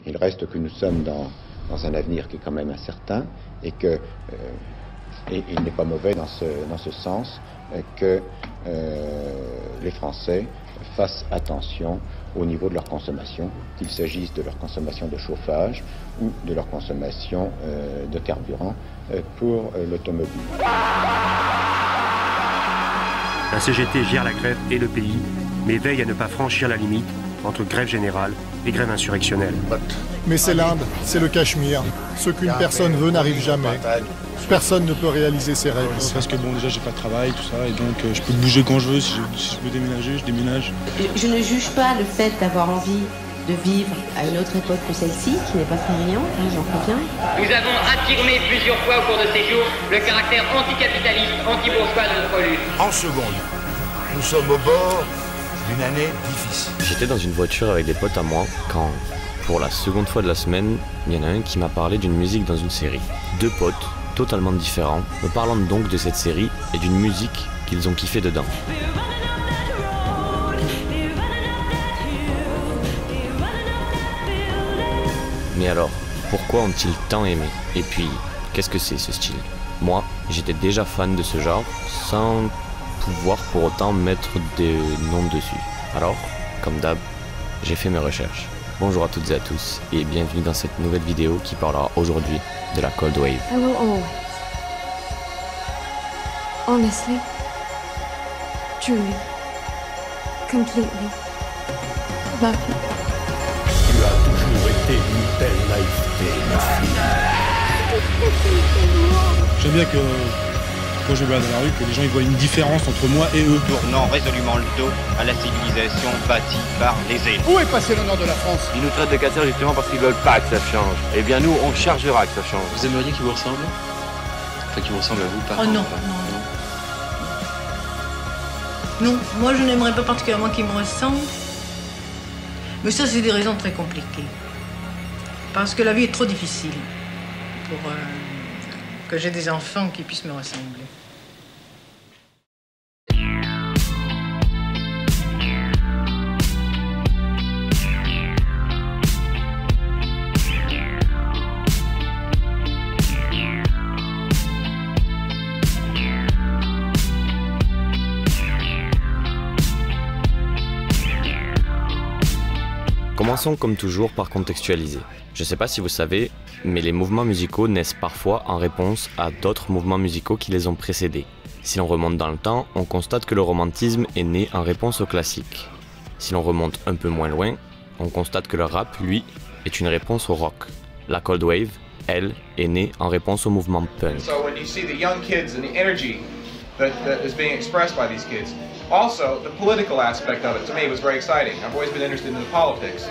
Il reste que nous sommes dans un avenir qui est quand même incertain et que il n'est pas mauvais dans ce sens que les Français fassent attention au niveau de leur consommation, qu'il s'agisse de leur consommation de chauffage ou de leur consommation de carburant pour l'automobile. La CGT gère la grève et le pays, mais veille à ne pas franchir la limite entre grève générale et grève insurrectionnelle. Mais c'est l'Inde, c'est le Cachemire. Ce qu'une personne veut n'arrive jamais. Personne ne peut réaliser ses rêves. Parce que bon, déjà j'ai pas de travail, tout ça, et donc je peux bouger quand je veux. Si je veux déménager, je déménage. Je ne juge pas le fait d'avoir envie de vivre à une autre époque que celle-ci, qui n'est pas très brillante, j'en conviens. Nous avons affirmé plusieurs fois au cours de ces jours le caractère anticapitaliste, anti-bourgeois de notre lutte. En seconde, nous sommes au bord d'une année difficile. J'étais dans une voiture avec des potes à moi quand, pour la seconde fois de la semaine, il y en a un qui m'a parlé d'une musique dans une série. Deux potes, totalement différents, me parlant donc de cette série et d'une musique qu'ils ont kiffé dedans. Mais alors, pourquoi ont-ils tant aimé? Et puis, qu'est-ce que c'est ce style? Moi, j'étais déjà fan de ce genre, sans pouvoir pour autant mettre des noms dessus. Alors, comme d'hab, j'ai fait mes recherches. Bonjour à toutes et à tous, et bienvenue dans cette nouvelle vidéo qui parlera aujourd'hui de la Cold Wave. I will always, honestly, truly, completely love you. Tu as toujours été une belle naïveté, ma fille. J'aime bien que quand je vais dans la rue, que les gens ils voient une différence entre moi et eux. Tournant résolument le dos à la civilisation bâtie par les élites. Où est passé l'honneur de la France? Ils nous traitent de casseurs justement parce qu'ils veulent pas que ça change. Eh bien nous, on chargera que ça change. Vous aimeriez qu'ils vous ressemblent? Enfin, qu'ils vous ressemblent à vous, pas? Oh non, non, moi je n'aimerais pas particulièrement qu'ils me ressemblent. Mais ça, c'est des raisons très compliquées. Parce que la vie est trop difficile pour que j'ai des enfants qui puissent me ressembler. Commençons comme toujours par contextualiser. Je ne sais pas si vous savez, mais les mouvements musicaux naissent parfois en réponse à d'autres mouvements musicaux qui les ont précédés. Si l'on remonte dans le temps, on constate que le romantisme est né en réponse au classique. Si l'on remonte un peu moins loin, on constate que le rap, lui, est une réponse au rock. La Cold Wave, elle, est née en réponse au mouvement punk. Also, the political aspect of it, to me, was very exciting. I've always been interested in the politics.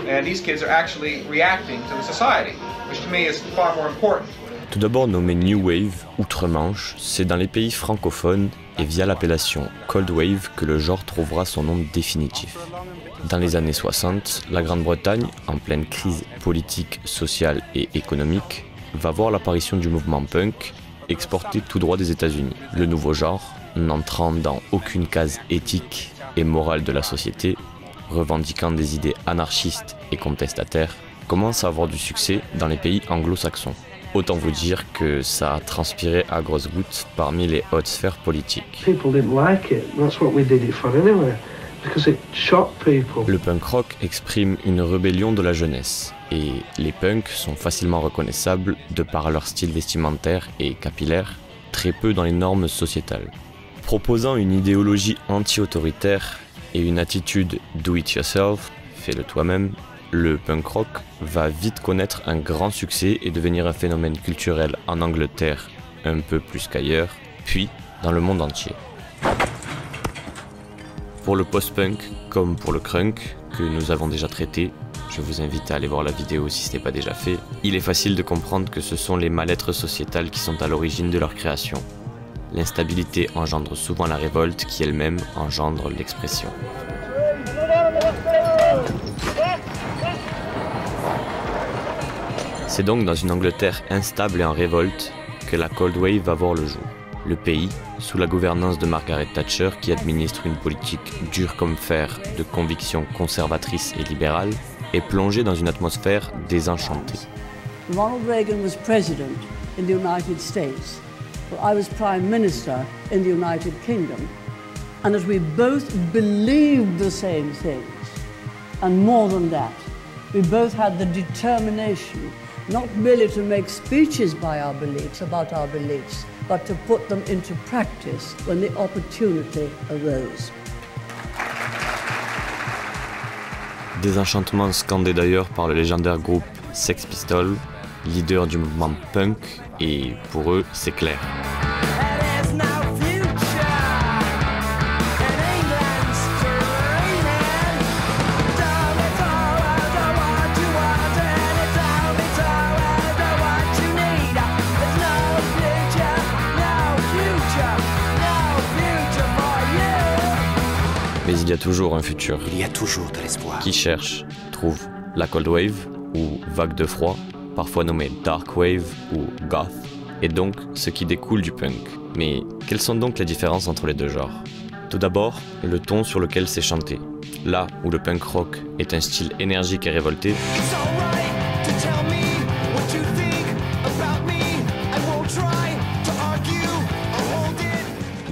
And these kids are actually reacting to the society, which to me is far more important. Tout d'abord nommé New Wave, outre-Manche, c'est dans les pays francophones et via l'appellation Cold Wave que le genre trouvera son nom définitif. Dans les années 60, la Grande-Bretagne, en pleine crise politique, sociale et économique, va voir l'apparition du mouvement punk, exporté tout droit des États-Unis. Le nouveau genre, n'entrant dans aucune case éthique et morale de la société, revendiquant des idées anarchistes et contestataires, commence à avoir du succès dans les pays anglo-saxons. Autant vous dire que ça a transpiré à grosses gouttes parmi les hautes sphères politiques. Le punk rock exprime une rébellion de la jeunesse, et les punks sont facilement reconnaissables de par leur style vestimentaire et capillaire, très peu dans les normes sociétales. Proposant une idéologie anti-autoritaire et une attitude do-it-yourself, fais-le toi-même, le punk rock va vite connaître un grand succès et devenir un phénomène culturel en Angleterre un peu plus qu'ailleurs, puis dans le monde entier. Pour le post-punk, comme pour le crunk, que nous avons déjà traité, je vous invite à aller voir la vidéo si ce n'est pas déjà fait, il est facile de comprendre que ce sont les mal-être sociétales qui sont à l'origine de leur création. L'instabilité engendre souvent la révolte qui elle-même engendre l'expression. C'est donc dans une Angleterre instable et en révolte que la Cold Wave va voir le jour. Le pays, sous la gouvernance de Margaret Thatcher qui administre une politique dure comme fer de convictions conservatrices et libérales, est plongé dans une atmosphère désenchantée. Ronald Reagan was president in the United States, but I was prime minister in the United Kingdom, and as we both believed the same things, and more than that, we both had the determination not merely to make speeches by our beliefs, about our beliefs, but to put them into practice when the opportunity arose. Désenchantement scandé d'ailleurs par le légendaire groupe Sex Pistols, leader du mouvement punk, et pour eux, c'est clair. Mais il y a toujours un futur. Il y a toujours de l'espoir. Qui cherche, trouve. La Cold Wave, ou vague de froid, parfois nommée Dark Wave ou Goth, est donc ce qui découle du punk. Mais quelles sont donc les différences entre les deux genres? Tout d'abord, le ton sur lequel c'est chanté. Là où le punk rock est un style énergique et révolté,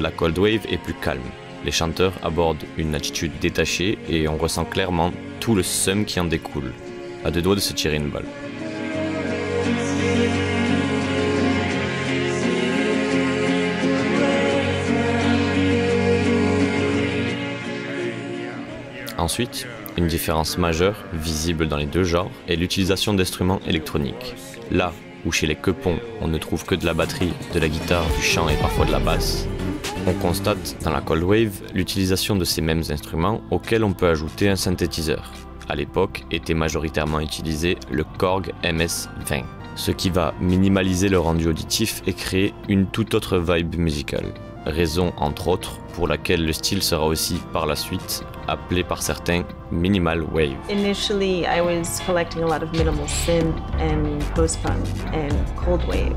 la Cold Wave est plus calme. Les chanteurs abordent une attitude détachée et on ressent clairement tout le seum qui en découle, à deux doigts de se tirer une balle. Ensuite, une différence majeure, visible dans les deux genres, est l'utilisation d'instruments électroniques. Là où chez les quepons, on ne trouve que de la batterie, de la guitare, du chant et parfois de la basse, on constate dans la Cold Wave l'utilisation de ces mêmes instruments auxquels on peut ajouter un synthétiseur. À l'époque était majoritairement utilisé le Korg MS-20, ce qui va minimaliser le rendu auditif et créer une toute autre vibe musicale. Raison entre autres pour laquelle le style sera aussi par la suite appelé par certains Minimal Wave. Initially I was collecting a lot of minimal synth and post-punk and cold wave.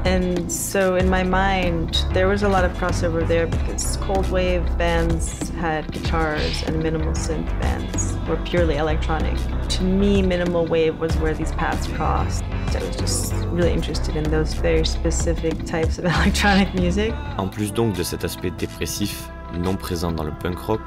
And so in my mind, there was a lot of crossover there because cold wave bands had guitars and minimal synth bands were purely electronic. To me, minimal wave was where these paths crossed. I was just really interested in those very specific types of electronic music. En plus donc de cet aspect dépressif, non présent dans le punk rock,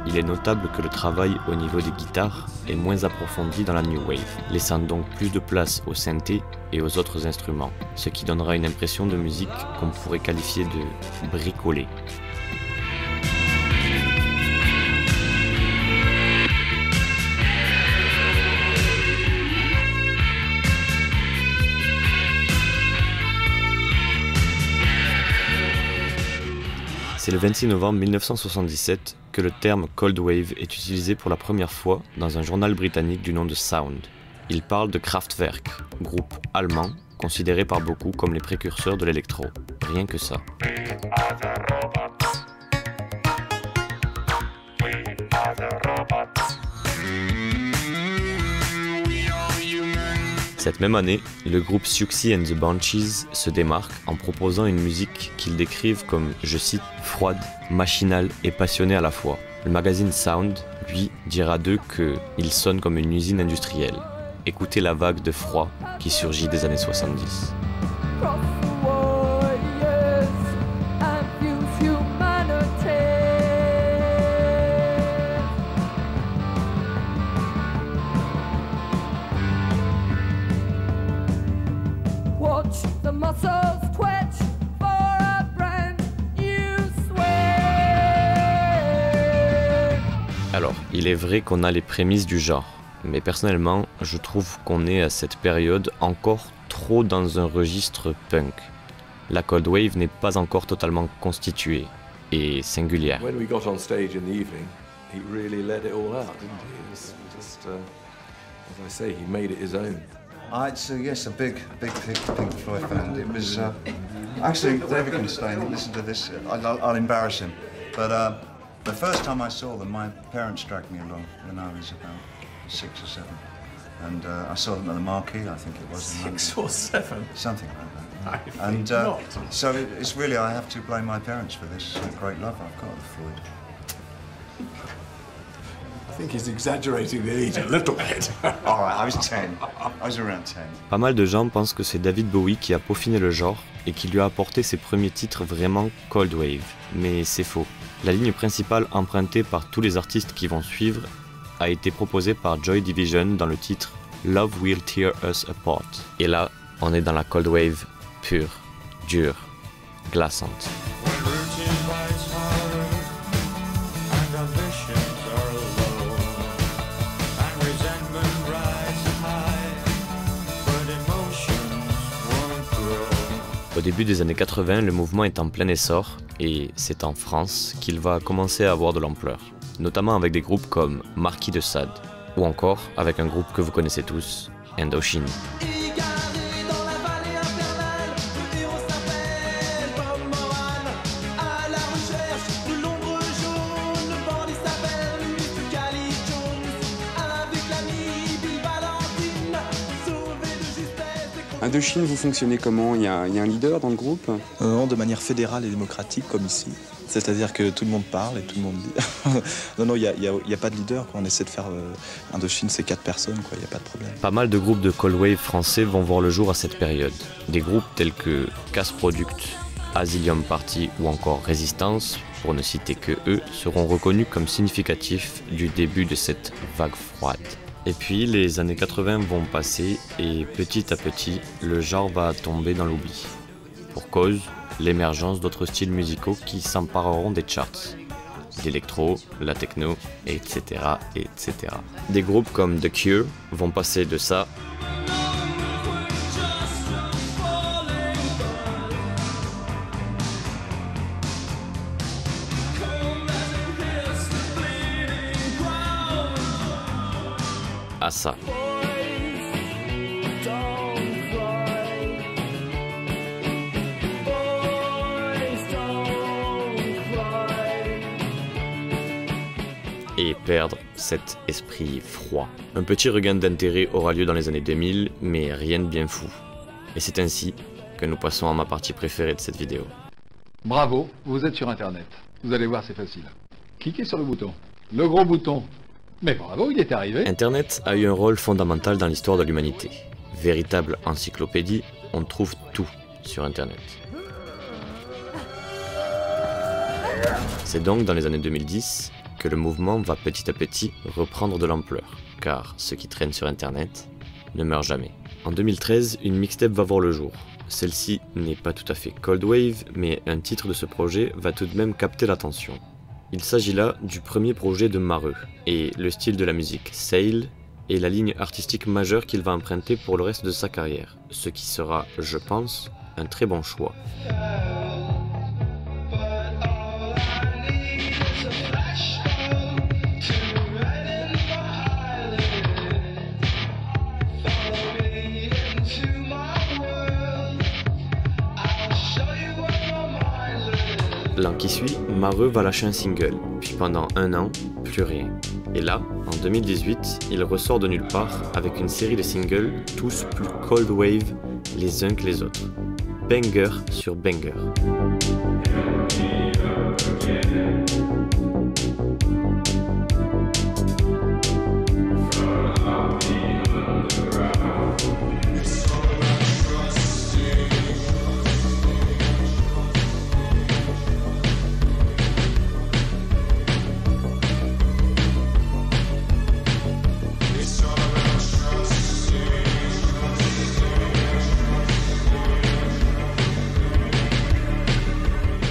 il est notable que le travail au niveau des guitares est moins approfondi dans la New Wave, laissant donc plus de place aux synthés et aux autres instruments, ce qui donnera une impression de musique qu'on pourrait qualifier de bricolée. C'est le 26 novembre 1977 que le terme Cold Wave est utilisé pour la première fois dans un journal britannique du nom de Sound. Il parle de Kraftwerk, groupe allemand considéré par beaucoup comme les précurseurs de l'électro. Rien que ça. Cette même année, le groupe Siouxsie and the Banshees se démarque en proposant une musique qu'ils décrivent comme, je cite, froide, machinale et passionnée à la fois. Le magazine Sound, lui, dira d'eux qu'ils sonnent comme une usine industrielle. Écoutez la vague de froid qui surgit des années 70. Alors, il est vrai qu'on a les prémices du genre, mais personnellement, je trouve qu'on est à cette période encore trop dans un registre punk. La Cold Wave n'est pas encore totalement constituée et singulière. When we got on stage in the evening, he really let it all out, didn't he? It was just, as I say, he made it his own. Yes, a big Pink Floyd fan. It was actually David can stay and listen to this. I'll embarrass him, but the first time I saw them, my parents dragged me along when I was about 6 or 7, and I saw them at the Marquee. I think it was 6 or 7, something like that. And so it's really I have to blame my parents for this great love I've got of Floyd. think he's exaggerating the age a little bit. All right, I was 10. I was around 10. Pas mal de gens pensent que c'est David Bowie qui a peaufiné le genre et qui lui a apporté ses premiers titres vraiment Cold Wave. Mais c'est faux. La ligne principale empruntée par tous les artistes qui vont suivre a été proposée par Joy Division dans le titre Love Will Tear Us Apart. Et là, on est dans la Cold Wave pure, dure, glaçante. Au début des années 80, le mouvement est en plein essor et c'est en France qu'il va commencer à avoir de l'ampleur, notamment avec des groupes comme Marquis de Sade ou encore avec un groupe que vous connaissez tous, Indochine. Indochine, vous fonctionnez comment? Il y a un leader dans le groupe? Non, de manière fédérale et démocratique, comme ici. C'est-à-dire que tout le monde parle et tout le monde dit. Non, il n'y a pas de leader. Quand on essaie de faire Indochine, c'est 4 personnes, il n'y a pas de problème. Pas mal de groupes de Cold Wave français vont voir le jour à cette période. Des groupes tels que Casse Product, Asylum Party ou encore Résistance, pour ne citer que eux, seront reconnus comme significatifs du début de cette vague froide. Et puis les années 80 vont passer et petit à petit, le genre va tomber dans l'oubli. Pour cause, l'émergence d'autres styles musicaux qui s'empareront des charts. L'électro, la techno, etc., etc. Des groupes comme The Cure vont passer de ça à ça. Et perdre cet esprit froid. Un petit regain d'intérêt aura lieu dans les années 2000, mais rien de bien fou. Et c'est ainsi que nous passons à ma partie préférée de cette vidéo. Bravo, vous êtes sur Internet. Vous allez voir, c'est facile. Cliquez sur le bouton. Le gros bouton. Mais bravo, il est arrivé. Internet a eu un rôle fondamental dans l'histoire de l'humanité. Véritable encyclopédie, on trouve tout sur Internet. C'est donc dans les années 2010 que le mouvement va petit à petit reprendre de l'ampleur, car ce qui traîne sur Internet ne meurt jamais. En 2013, une mixtape va voir le jour. Celle-ci n'est pas tout à fait Cold Wave, mais un titre de ce projet va tout de même capter l'attention. Il s'agit là du premier projet de Mareux, et le style de la musique Sail est la ligne artistique majeure qu'il va emprunter pour le reste de sa carrière, ce qui sera, je pense, un très bon choix. L'an qui suit, Mareux va lâcher un single, puis pendant un an, plus rien. Et là, en 2018, il ressort de nulle part avec une série de singles, tous plus Cold Wave les uns que les autres. Banger sur banger.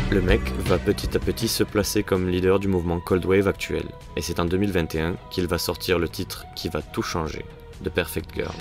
Le mec va petit à petit se placer comme leader du mouvement Cold Wave actuel, et c'est en 2021 qu'il va sortir le titre qui va tout changer, The Perfect Girl.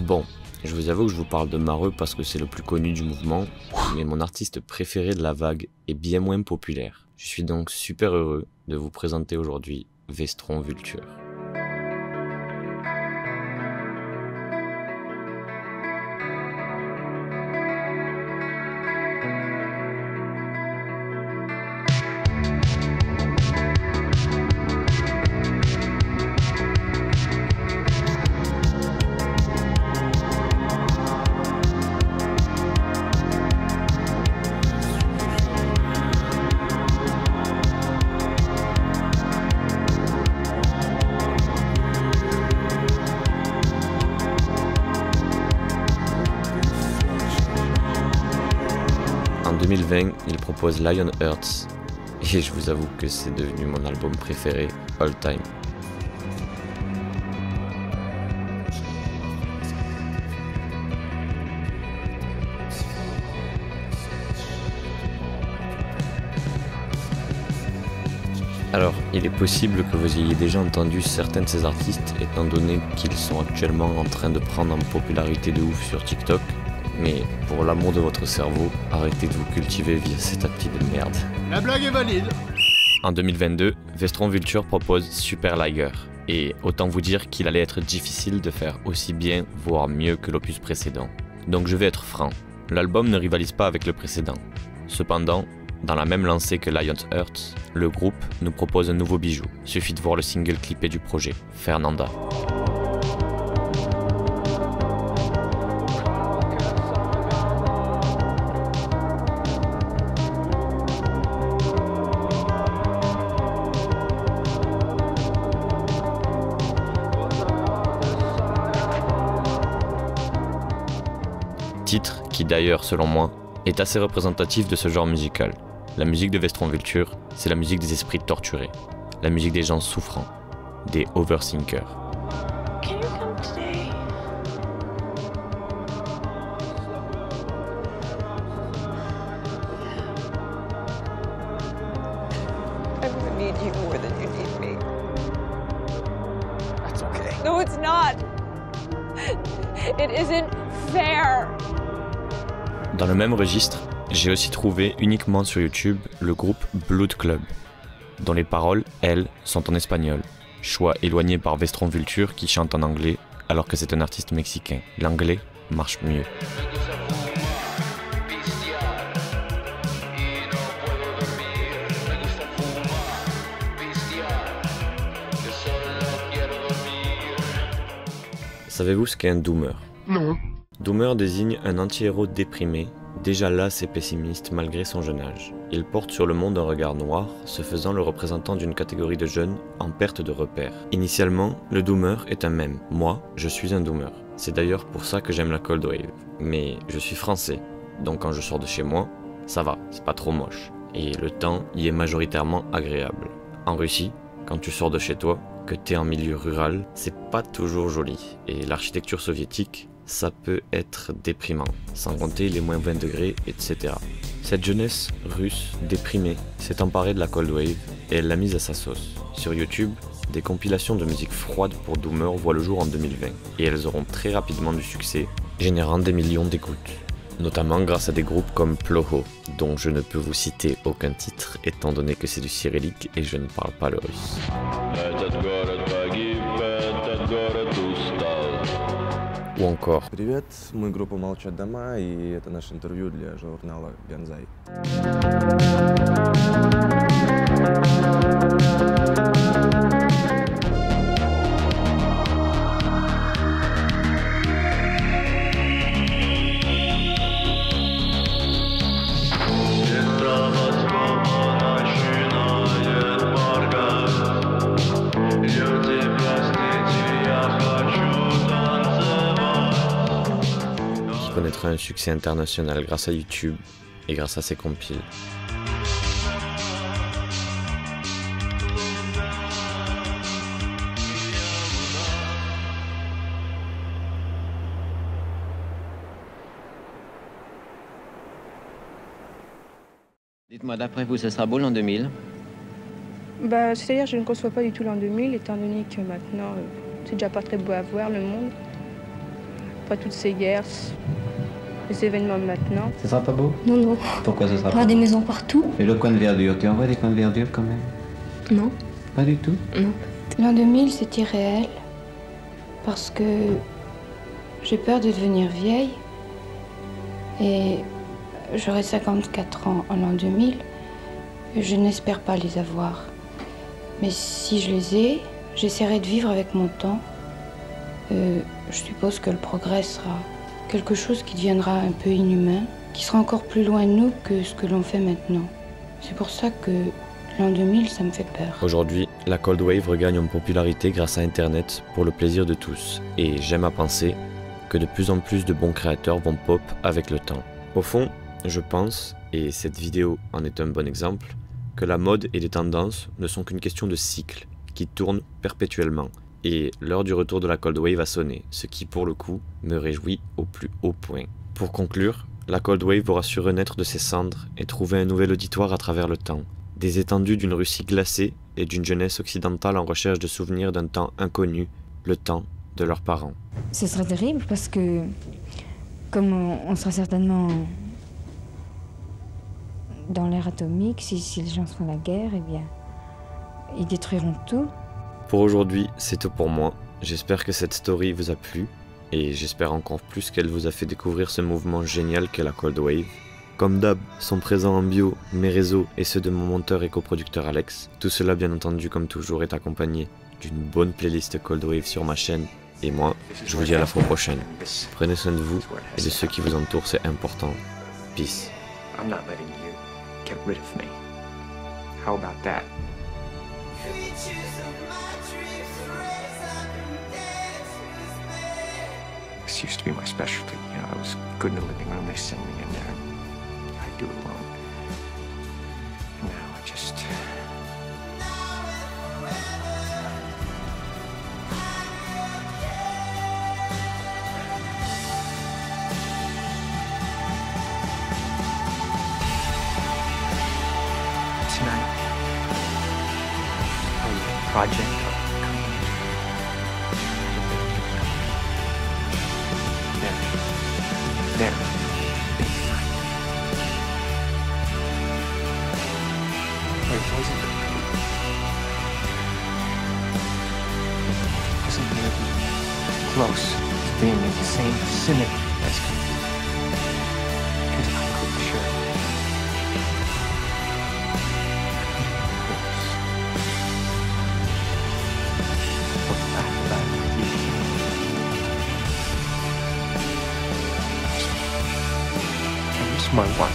Bon, je vous avoue que je vous parle de Mareux parce que c'est le plus connu du mouvement, mais mon artiste préféré de la vague est bien moins populaire. Je suis donc super heureux de vous présenter aujourd'hui Vestron Vulture. 2020, il propose Lionhearts, et je vous avoue que c'est devenu mon album préféré all time. Alors, il est possible que vous ayez déjà entendu certains de ces artistes, étant donné qu'ils sont actuellement en train de prendre en popularité de ouf sur TikTok, mais pour l'amour de votre cerveau, arrêtez de vous cultiver via cet appli de merde. La blague est valide. En 2022, Vestron Vulture propose Super Liger, et autant vous dire qu'il allait être difficile de faire aussi bien, voire mieux que l'opus précédent. Donc je vais être franc, l'album ne rivalise pas avec le précédent. Cependant, dans la même lancée que Lionhearts, le groupe nous propose un nouveau bijou. Suffit de voir le single clippé du projet, Fernanda. Titre qui d'ailleurs, selon moi, est assez représentatif de ce genre musical. La musique de Vestron Vulture, c'est la musique des esprits torturés, la musique des gens souffrants, des overthinkers. Can you come today? I'm gonna need you more than you need me. That's okay. No, it's not. It isn't fair. Dans le même registre, j'ai aussi trouvé uniquement sur YouTube le groupe Blood Club, dont les paroles, elles, sont en espagnol. Choix éloigné par Vestron Vulture qui chante en anglais alors que c'est un artiste mexicain. L'anglais marche mieux. Savez-vous ce qu'est un doomer? Non. Doomer désigne un anti-héros déprimé, déjà las et pessimiste malgré son jeune âge. Il porte sur le monde un regard noir, se faisant le représentant d'une catégorie de jeunes en perte de repères. Initialement, le doomer est un mème. Moi, je suis un doomer. C'est d'ailleurs pour ça que j'aime la cold wave. Mais je suis français, donc quand je sors de chez moi, ça va, c'est pas trop moche. Et le temps y est majoritairement agréable. En Russie, quand tu sors de chez toi, que t'es en milieu rural, c'est pas toujours joli. Et l'architecture soviétique, ça peut être déprimant, sans compter les moins 20 degrés, etc. Cette jeunesse russe déprimée s'est emparée de la cold wave et elle l'a mise à sa sauce. Sur YouTube, des compilations de musique froide pour Doomer voient le jour en 2020 et elles auront très rapidement du succès, générant des millions d'écoutes. Notamment grâce à des groupes comme Ploho, dont je ne peux vous citer aucun titre étant donné que c'est du cyrillique et je ne parle pas le russe. Ou encore Привет, мы группа «Молчат дома», и это наше интервью для журнала «Ганзай». Connaîtra un succès international grâce à YouTube et grâce à ses compiles. Dites-moi, d'après vous, ce sera beau l'an 2000? C'est-à-dire je ne conçois pas du tout l'an 2000, étant donné que maintenant, c'est déjà pas très beau à voir, le monde. Pas toutes ces guerres, les événements maintenant. Ce sera pas beau? Non, non. Pourquoi ce sera pas beau? Des maisons partout. Et le coin de verdure, tu en vois des coins de verdure quand même? Non. Pas du tout? Non. L'an 2000, c'est irréel, parce que j'ai peur de devenir vieille, et j'aurai 54 ans en l'an 2000, et je n'espère pas les avoir. Mais si je les ai, j'essaierai de vivre avec mon temps. Je suppose que le progrès sera quelque chose qui deviendra un peu inhumain, qui sera encore plus loin de nous que ce que l'on fait maintenant. C'est pour ça que l'an 2000, ça me fait peur. Aujourd'hui, la cold wave regagne en popularité grâce à Internet pour le plaisir de tous. Et j'aime à penser que de plus en plus de bons créateurs vont pop avec le temps. Au fond, Je pense, et cette vidéo en est un bon exemple, que la mode et les tendances ne sont qu'une question de cycle, qui tourne perpétuellement. Et l'heure du retour de la Cold Wave a sonné, ce qui pour le coup me réjouit au plus haut point. Pour conclure, la Cold Wave aura su renaître de ses cendres et trouver un nouvel auditoire à travers le temps. Des étendues d'une Russie glacée et d'une jeunesse occidentale en recherche de souvenirs d'un temps inconnu, le temps de leurs parents. Ce serait terrible parce que, comme on sera certainement dans l'ère atomique, si les gens font la guerre, eh bien, ils détruiront tout. Pour aujourd'hui, c'est tout pour moi. J'espère que cette story vous a plu, et j'espère encore plus qu'elle vous a fait découvrir ce mouvement génial qu'est la Cold Wave. Comme d'hab, sont présents en bio mes réseaux et ceux de mon monteur et coproducteur Alex. Tout cela, bien entendu, comme toujours, est accompagné d'une bonne playlist Cold Wave sur ma chaîne. Et moi, je vous dis à la fois prochaine. Prenez soin de vous et de ceux qui vous entourent, c'est important. Peace. I'm not letting you get rid of me. How about that? This used to be my specialty. You know, I was good in the living room. They send me in there. I do it alone. And now I just... Tonight, project. There. Wasn't it close to being in the same vicinity as me? Because I'm pretty sure. My one.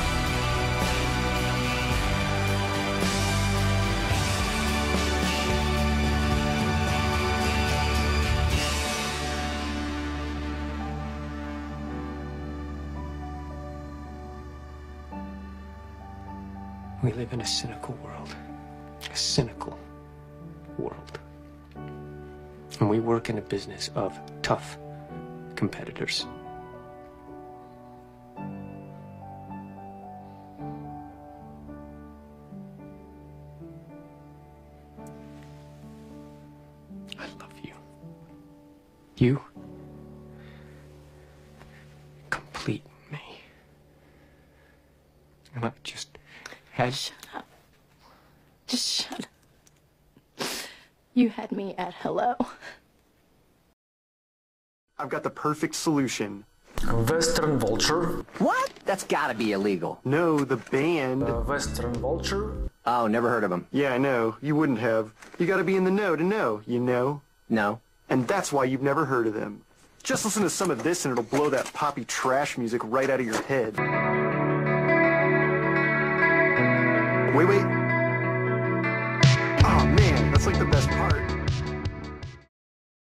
We live in a cynical world. A cynical world. And we work in a business of tough competitors. You complete me. And I've just had... Shut up. Just shut up. You had me at hello. I've got the perfect solution. Western Vulture. What? That's gotta be illegal. No, the band. Western Vulture. Oh, never heard of them. Yeah, I know. You wouldn't have. You gotta be in the know to know, you know? No. And that's why you've never heard of them. Just listen to some of this and it'll blow that poppy trash music right out of your head. Wait. Oh man, that's like the best